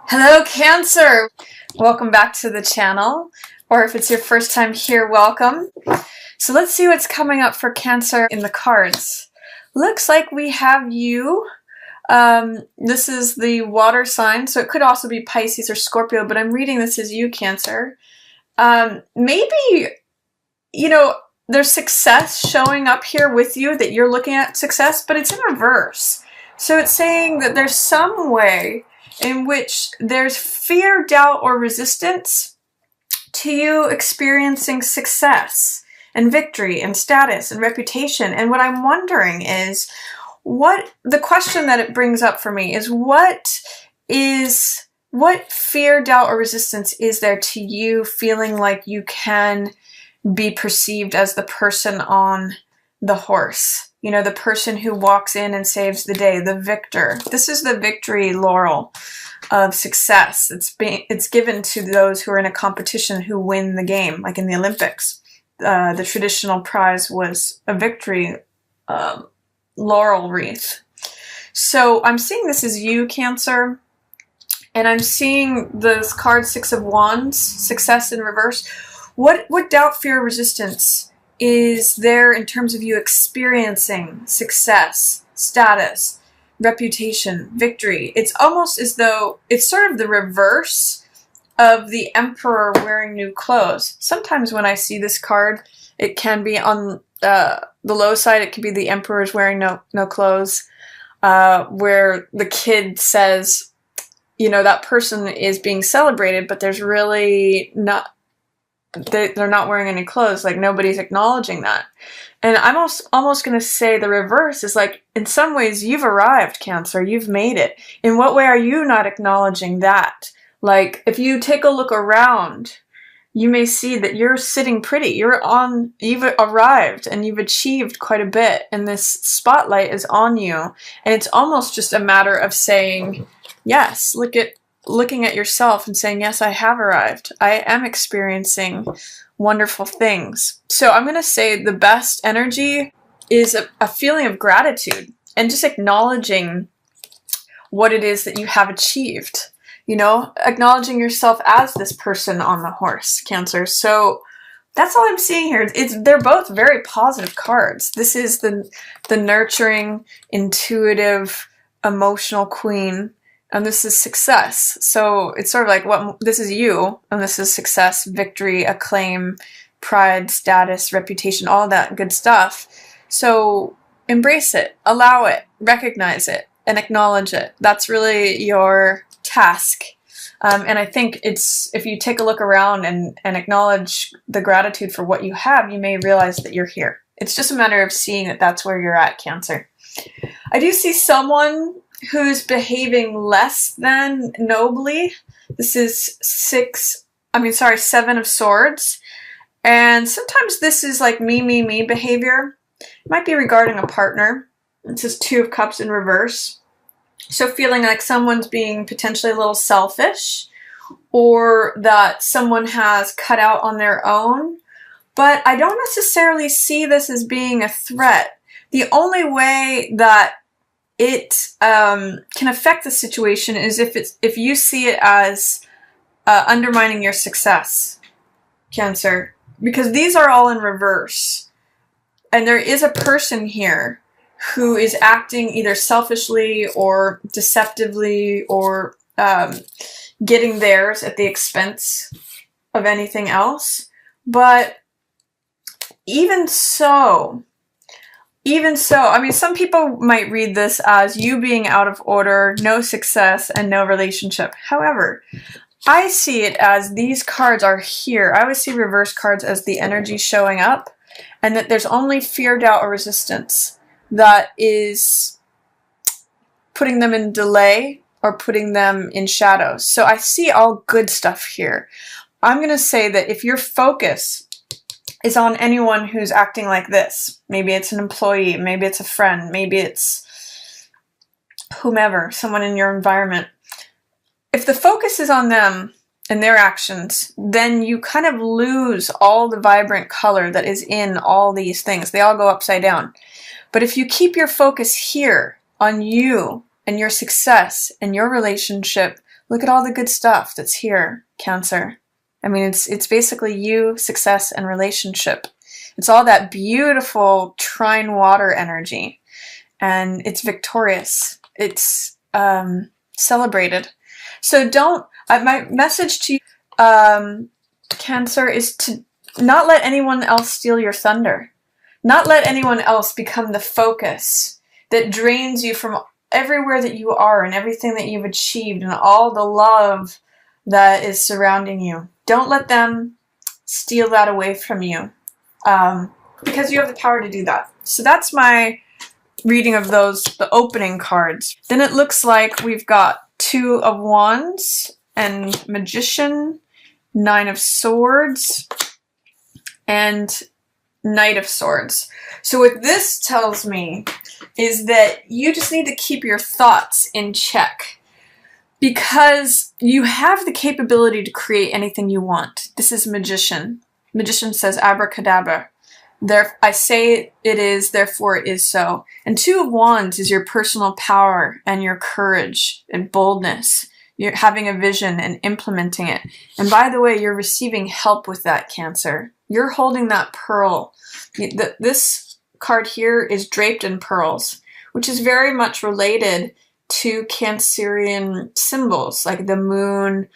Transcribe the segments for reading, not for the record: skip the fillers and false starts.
Hello, Cancer! Welcome back to the channel, or if it's your first time here, welcome. So let's see what's coming up for Cancer in the cards. Looks like we have you. This is the water sign, so it could also be Pisces or Scorpio, but I'm reading this as you, Cancer. Maybe, there's success showing up here with you, that you're looking at success, but it's in reverse. So it's saying that there's some way in which there's fear, doubt, or resistance to you experiencing success and victory and status and reputation. And what I'm wondering is, the question that it brings up for me is, what fear, doubt, or resistance is there to you feeling like you can be perceived as the person on the horse? You know, the person who walks in and saves the day, the victor. This is the victory laurel of success. It's given to those who are in a competition who win the game, like in the Olympics. The traditional prize was a victory laurel wreath. So I'm seeing this as you, Cancer, and I'm seeing this card, Six of Wands, success in reverse. What doubt, fear, resistance is there in terms of you experiencing success, status, reputation, victory? It's almost as though it's sort of the reverse of the Emperor wearing new clothes. Sometimes when I see this card, it can be on the low side. It could be the Emperor's wearing no clothes, where the kid says, that person is being celebrated, but there's really not. They're not wearing any clothes, like nobody's acknowledging that. And I'm almost going to say the reverse is like, in some ways, you've arrived, Cancer, you've made it. In what way are you not acknowledging that? Like, if you take a look around, you may see that you're sitting pretty. You've arrived and you've achieved quite a bit, and this spotlight is on you. And it's almost just a matter of saying, yes, looking at yourself and saying, yes, I have arrived. I am experiencing wonderful things. So I'm going to say the best energy is a feeling of gratitude and just acknowledging what it is that you have achieved. Acknowledging yourself as this person on the horse, Cancer. So that's all I'm seeing here. They're both very positive cards. This is the nurturing, intuitive, emotional queen. And this is success. So it's sort of like this is you, and this is success, victory, acclaim, pride, status, reputation, all that good stuff. So embrace it, allow it, recognize it, and acknowledge it. That's really your task. And I think if you take a look around and acknowledge the gratitude for what you have, you may realize that you're here. It's just a matter of seeing that that's where you're at, Cancer. I do see someone who's behaving less than nobly. This is Seven of Swords. And sometimes this is like me behavior. It might be regarding a partner. This is Two of Cups in reverse. So feeling like someone's being potentially a little selfish, or that someone has cut out on their own. But I don't necessarily see this as being a threat. The only way that it can affect the situation is if you see it as undermining your success, Cancer, because these are all in reverse, and there is a person here who is acting either selfishly or deceptively or getting theirs at the expense of anything else. But even so, some people might read this as you being out of order, no success, and no relationship. However, I see it as these cards are here. I always see reverse cards as the energy showing up, and that there's only fear, doubt, or resistance that is putting them in delay or putting them in shadows. So I see all good stuff here. I'm going to say that if your focus is on anyone who's acting like this, maybe it's an employee, maybe it's a friend, maybe it's whomever, someone in your environment. If the focus is on them and their actions, then you kind of lose all the vibrant color that is in all these things. They all go upside down. But if you keep your focus here on you and your success and your relationship, Look at all the good stuff that's here, Cancer. I mean, it's basically you, success, and relationship. It's all that beautiful trine water energy. And it's victorious. It's celebrated. So my message to you, Cancer, is to not let anyone else steal your thunder. Not let anyone else become the focus that drains you from everywhere that you are and everything that you've achieved and all the love that is surrounding you. Don't let them steal that away from you, because you have the power to do that. So that's my reading of the opening cards. Then it looks like we've got 2 of Wands and Magician, 9 of Swords, and Knight of Swords. So what this tells me is that you just need to keep your thoughts in check, because you have the capability to create anything you want. This is Magician. Magician says abracadabra. I say it is, therefore it is so. And 2 of Wands is your personal power and your courage and boldness. You're having a vision and implementing it. And by the way, you're receiving help with that, Cancer. You're holding that pearl. This card here is draped in pearls, which is very much related to Cancerian symbols, like the moon,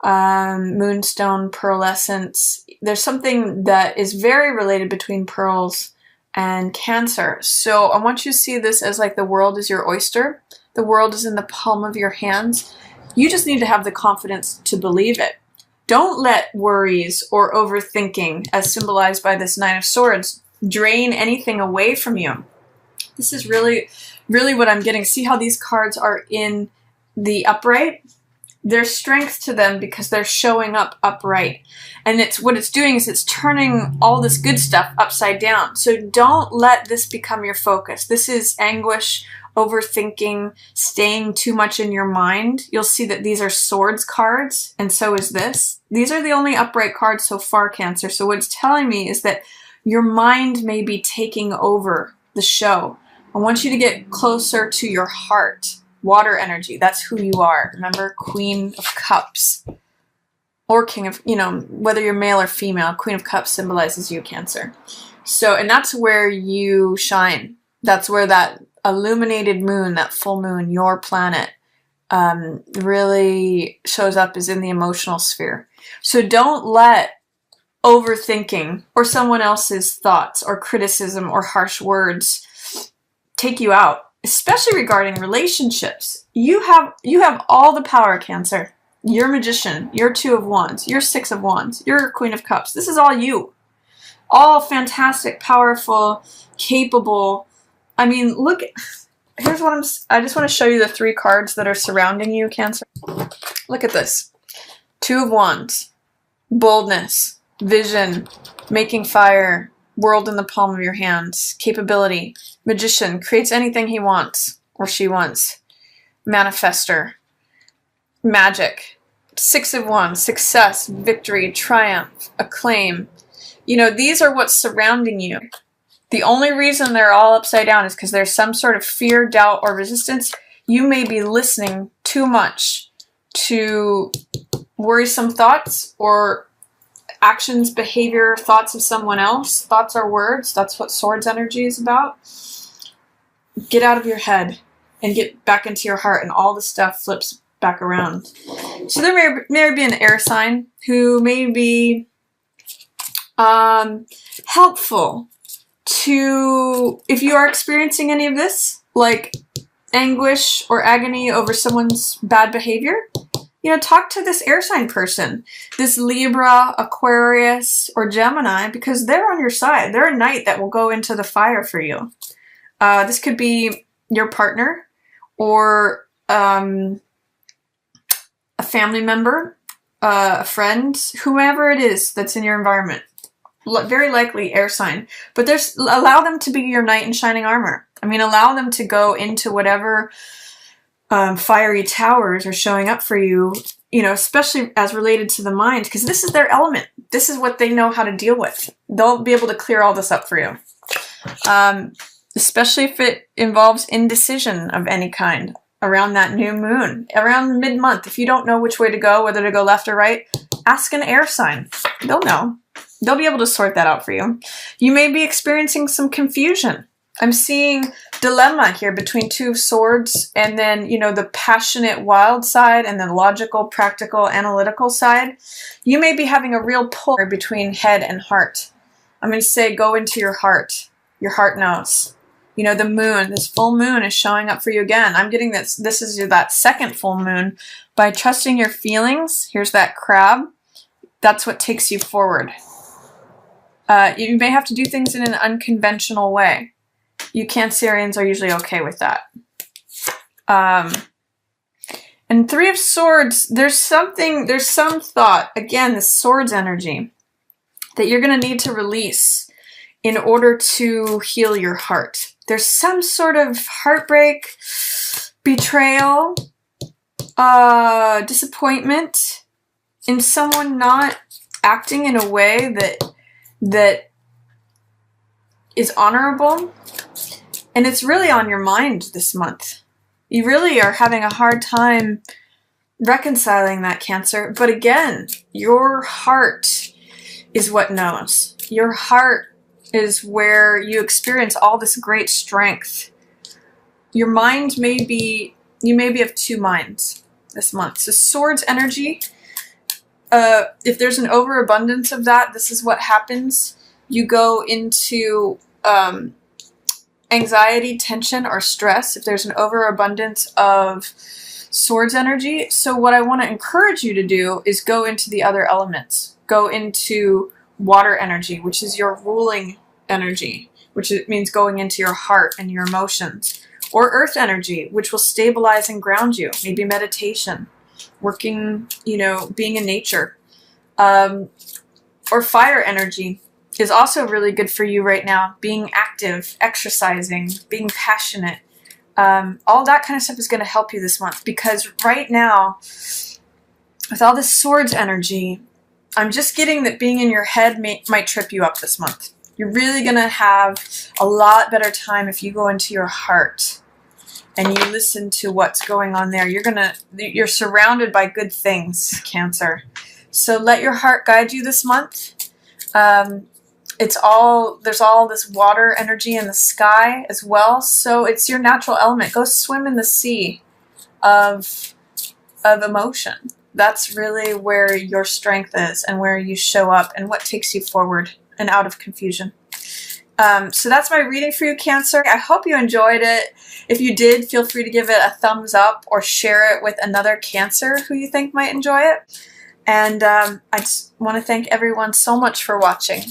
moonstone, pearlescence. There's something that is very related between pearls and Cancer. So I want you to see this as like the world is your oyster. The world is in the palm of your hands. You just need to have the confidence to believe it. Don't let worries or overthinking, as symbolized by this 9 of Swords, drain anything away from you. This is really, really what I'm getting. See how these cards are in the upright? There's strength to them because they're showing up upright. And what it's doing is it's turning all this good stuff upside down. So don't let this become your focus. This is anguish, overthinking, staying too much in your mind. You'll see that these are Swords cards, and so is this. These are the only upright cards so far, Cancer. So what it's telling me is that your mind may be taking over the show. I want you to get closer to your heart. Water energy, that's who you are. Remember, Queen of Cups. Or King of, whether you're male or female, Queen of Cups symbolizes you, Cancer. So, and that's where you shine. That's where that illuminated moon, that full moon, your planet, really shows up, is in the emotional sphere. So don't let overthinking or someone else's thoughts or criticism or harsh words take you out. Especially regarding relationships. You have all the power, Cancer. You're Magician. You're 2 of Wands. You're 6 of Wands. You're Queen of Cups. This is all you. All fantastic, powerful, capable. I mean, look. Here's what I just want to show you the 3 cards that are surrounding you, Cancer. Look at this. 2 of Wands. Boldness. Vision. Making fire. World in the palm of your hands. Capability. Magician creates anything he wants or she wants. Manifester. Magic. 6 of Wands. Success. Victory. Triumph. Acclaim. These are what's surrounding you. The only reason they're all upside down is because there's some sort of fear, doubt, or resistance. You may be listening too much to worrisome thoughts or actions, behavior, thoughts of someone else. Thoughts are words. That's what Swords energy is about. Get out of your head and get back into your heart, and all the stuff flips back around. So there may be an air sign who may be helpful to, if you are experiencing any of this, like anguish or agony over someone's bad behavior, talk to this air sign person, this Libra, Aquarius, or Gemini, because they're on your side. They're a knight that will go into the fire for you. This could be your partner or a family member, a friend, whomever it is that's in your environment. Very likely air sign. But allow them to be your knight in shining armor. I mean, allow them to go into whatever fiery towers are showing up for you, especially as related to the mind, because this is their element. This is what they know how to deal with. They'll be able to clear all this up for you. Especially if it involves indecision of any kind. around that new moon, around mid-month. If you don't know which way to go, whether to go left or right, ask an air sign. They'll know. They'll be able to sort that out for you. You may be experiencing some confusion. I'm seeing dilemma here between 2 of Swords and then, you know, the passionate, wild side and the logical, practical, analytical side. You may be having a real pull between head and heart. I'm going to say go into your heart. Your heart knows. You know, the moon, this full moon is showing up for you again. I'm getting this. This is that second full moon. By trusting your feelings, here's that crab. That's what takes you forward. You may have to do things in an unconventional way. You Cancerians are usually okay with that. And 3 of Swords, there's some thought, again, the Swords energy, that you're going to need to release in order to heal your heart. There's some sort of heartbreak, betrayal, disappointment in someone not acting in a way that is honorable. And it's really on your mind this month. You really are having a hard time reconciling that, Cancer. But again, your heart is what knows. Your heart is where you experience all this great strength. Your mind may be, you maybe have 2 minds this month. So Swords energy, if there's an overabundance of that, this is what happens. You go into anxiety, tension, or stress if there's an overabundance of Swords energy. So what I want to encourage you to do is go into the other elements. Go into water energy, which is your ruling energy, which means going into your heart and your emotions. Or earth energy, which will stabilize and ground you. Maybe meditation, working, you know, being in nature. Or fire energy is also really good for you right now. Being active, exercising, being passionate. All that kind of stuff is going to help you this month, because right now, with all this Swords energy, I'm just getting that being in your head might trip you up this month. You're really going to have a lot better time if you go into your heart and you listen to what's going on there. You're surrounded by good things, Cancer. So let your heart guide you this month. There's all this water energy in the sky as well. So it's your natural element. Go swim in the sea of emotion. That's really where your strength is and where you show up and what takes you forward and out of confusion. So that's my reading for you, Cancer. I hope you enjoyed it. If you did, feel free to give it a thumbs up or share it with another Cancer who you think might enjoy it. And I just want to thank everyone so much for watching.